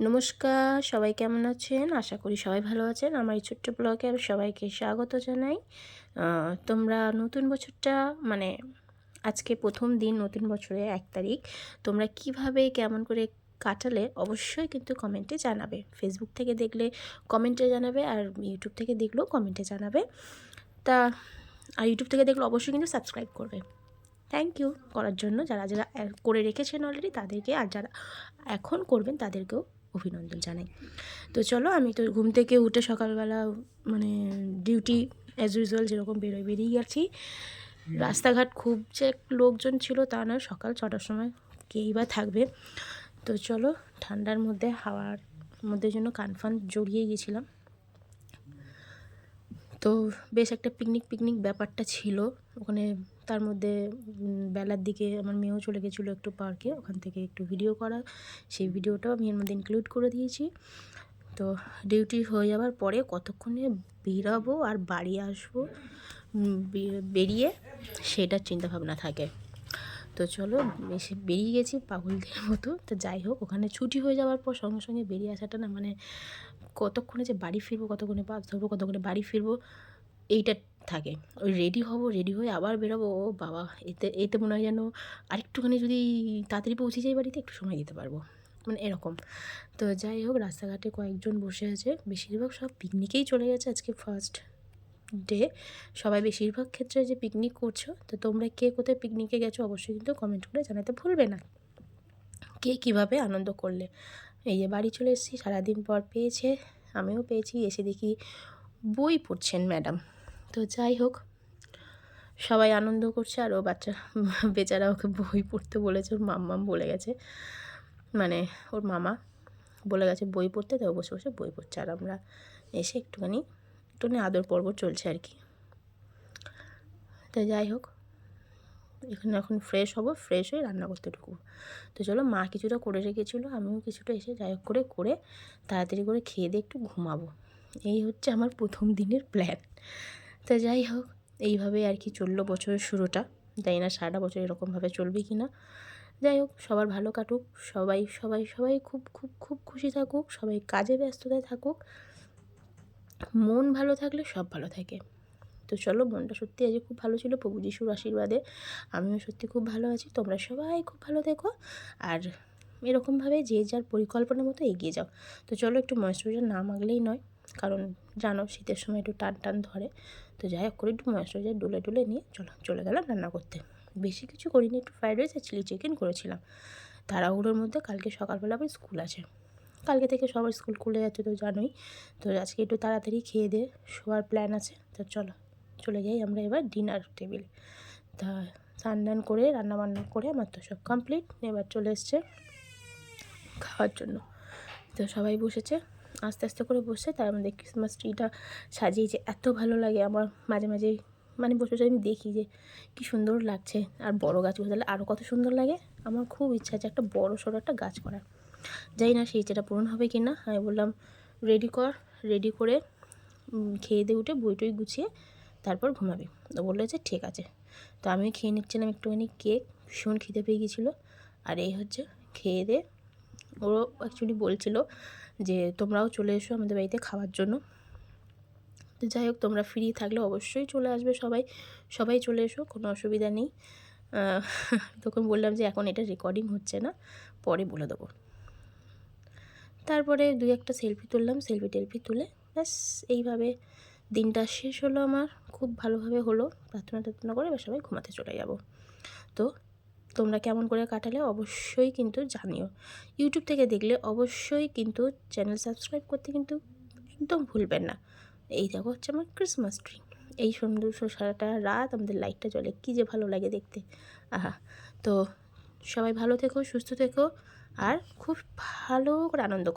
নমস্কার, সবাই কেমন আছেন? আশা করি সবাই ভালো আছেন। আমার এই ছোট্ট ব্লগে আমি সবাইকে স্বাগত জানাই। তোমরা নতুন বছরটা মানে আজকে ১ম দিন নতুন বছরের ১ তারিখ। তোমরা কিভাবে কেমন করে কাটালে অবশ্যই কিন্তু কমেন্টে জানাবে। ফেসবুক থেকে দেখলে কমেন্টে জানাবে, আর ইউটিউব থেকে দেখলেও কমেন্টে জানাবে। তা আর ইউটিউব থেকে দেখলে অবশ্যই কিন্তু সাবস্ক্রাইব করবে। থ্যাংক ইউ করার জন্য, যারা যারা করে রেখেছেন অলরেডি তাদেরকে, আর যারা এখন করবেন তাদেরকেও অভিনন্দন জানাই। তো চলো, আমি তো ঘুম থেকে উঠে সকালবেলা মানে ডিউটি অ্যাজ ইউজুয়াল যেরকম বেরিয়ে গেছি। রাস্তাঘাট খুব যে লোকজন ছিল তা নয়, সকাল ৬টার সময় কেই বা থাকবে। তো চলো, ঠান্ডার মধ্যে হাওয়ার মধ্যে জন্য কানফান জড়িয়ে গিয়েছিলাম। তো বেশ একটা পিকনিক ব্যাপারটা ছিল ওখানে। তার মধ্যে বেলার দিকে আমার মেয়েও চলে গেছিলো একটু পার্কে, ওখান থেকে একটু ভিডিও করা, সেই ভিডিওটাও আমি এর মধ্যে ইনক্লুড করে দিয়েছি। তো ডিউটি হয়ে যাওয়ার পরে কতক্ষণে বেরাবো আর বাড়ি আসবো বেরিয়ে সেটার চিন্তাভাবনা থাকে। তো চলো, বেশি বেরিয়ে গেছি পাগলদের মতো। তো যাই হোক, ওখানে ছুটি হয়ে যাওয়ার পর সঙ্গে সঙ্গে বেরিয়ে আসাটা না, মানে কতক্ষণে যে বাড়ি ফিরবো, কতক্ষণে বাস ধরবো, কতক্ষণে বাড়ি ফিরবো, এইটা থাকে। ওই রেডি হব, রেডি হয়ে আবার বেরোবো, ও বাবা, এতে মনে হয় যেন আরেকটুখানি যদি তাড়াতাড়ি পৌঁছে যাই বাড়িতে একটু সময় দিতে পারবো, মানে এরকম। তো যাই হোক, রাস্তাঘাটে কয়েকজন বসে আছে, বেশিরভাগ সব পিকনিকেই চলে গেছে আজকে ফার্স্ট ডে। সবাই বেশিরভাগ ক্ষেত্রে যে পিকনিক করছো, তো তোমরা কে কোথায় পিকনিকে গেছো অবশ্যই কিন্তু কমেন্ট করে জানাতে ভুলবে না। কে কীভাবে আনন্দ করলে। এই যে বাড়ি চলে এসেছি, সারাদিন পর পেয়েছে, আমিও পেয়েছি। এসে দেখি বই পড়ছেন ম্যাডাম। তো যাই হোক, সবাই আনন্দ করছে, আর ও বাচ্চা বেচারা ওকে বই পড়তে বলেছে, ওর মাম্মাম বলে গেছে, মানে ওর মামা বলে গেছে বই পড়তে, তো বসে বসে বই পড়ছে। আর আমরা এসে একটুখানি আদর পর্ব চলছে আর কি। তো যাই হোক, এখানে এখন ফ্রেশ হব, ফ্রেশ হয়ে রান্না করতে ঢুকবো। তো চলো, মা কিছুটা করে রেখেছিলো, আমিও কিছুটা এসে যাই হোক করে তাড়াতাড়ি করে খেয়ে দিয়ে একটু ঘুমাবো। এই হচ্ছে আমার ১ম দিনের প্ল্যান। তো যাই হোক, এইভাবে আর কি চললো বছরের শুরুটা। জানি না সারাটা বছর এরকমভাবে চলবে কি না। যাই হোক, সবার ভালো কাটুক, সবাই সবাই সবাই খুব খুব খুব খুশি থাকুক, সবাই কাজে ব্যস্ততায় থাকুক। মন ভালো থাকলে সব ভালো থাকে। তো চলো, মনটা সত্যি আজকে খুব ভালো ছিল প্রভু যিশুর আশীর্বাদে। আমিও সত্যি খুব ভালো আছি। তোমরা সবাই খুব ভালো থেকো, আর এরকমভাবে যে যার পরিকল্পনা মতো এগিয়ে যাও। তো চলো, একটু ময়েশ্চারাইজার না মাখলেই নয়, কারণ জানো শীতের সময় একটু টান টান ধরে। তো যাই হোক করে একটু ময়েশ্চারাইজার ডুলে নিয়ে চলে গেলাম রান্না করতে। বেশি কিছু করিনি, একটু ফ্রাইড রাইস আর চিলি চিকেন করেছিলাম তাড়াহুড়োর মধ্যে। কালকে সকালবেলা আবার স্কুল আছে, কালকে থেকে সবার স্কুল খুলে যাচ্ছে তো জানোই। তো আজকে একটু তাড়াতাড়ি খেয়ে দিয়ে শোয়ার প্ল্যান আছে। তো চলো, চলে যাই আমরা এবার ডিনার টেবিলে। তা স্নান করে রান্নাবান্না করে আমার তো সব কমপ্লিট, এবার চলে এসছে খাওয়ার জন্য। তো সবাই বসেছে, আস্তে আস্তে করে বসছে। তার মধ্যে ক্রিসমাস ট্রিটা সাজিয়েছে, এত ভালো লাগে আমার। মাঝে মাঝে মানে বসে বসে আমি দেখি যে কী সুন্দর লাগছে, আর বড় গাছ বসালে আরও কত সুন্দর লাগে। আমার খুব ইচ্ছা আছে একটা বড় সড়ো একটা গাছ করার। জানি না সেই ইচ্ছেটা পূরণ হবে কি না। আমি বললাম রেডি করে খেয়ে দিয়ে উঠে বই টই গুছিয়ে তারপর ঘুমাবি। তো বললো যে ঠিক আছে। তো আমি খেয়ে নিচ্ছিলাম একটুখানি কেক, ভীষণ খিদে পেয়ে গেছিলো। আর এই হচ্ছে খেয়ে দিয়ে, ওরও অ্যাকচুয়ালি বলছিলো যে তোমরাও চলে এসো আমাদের বাড়িতে খাওয়ার জন্য। তো যাই হোক, তোমরা ফ্রি থাকলে অবশ্যই চলে আসবে, সবাই চলে এসো, কোনো অসুবিধা নেই। তখন বললাম যে এখন এটা রেকর্ডিং হচ্ছে না, পরে বলে দেবো। তারপরে দুই একটা সেলফি তুললাম, সেলফি তুলে ব্যাস এইভাবে দিনটা শেষ হলো আমার। খুব ভালোভাবে হলো। প্রার্থনা করে এবার সবাই ঘুমাতে চলে যাব। তো তোমরা কেমন করে কাটালে অবশ্যই কিন্তু জানিও। ইউটিউব থেকে দেখলে অবশ্যই কিন্তু চ্যানেল সাবস্ক্রাইব করতে কিন্তু একদম ভুলবেন না। এই দেখো হচ্ছে আমার ক্রিসমাস ট্রি। এই সুন্দর সারাটা রাত আমাদের লাইটটা জ্বলে, কী যে ভালো লাগে দেখতে, আহা। তো সবাই ভালো থেকো, সুস্থ থেকো, আর খুব ভালো করে আনন্দ করো।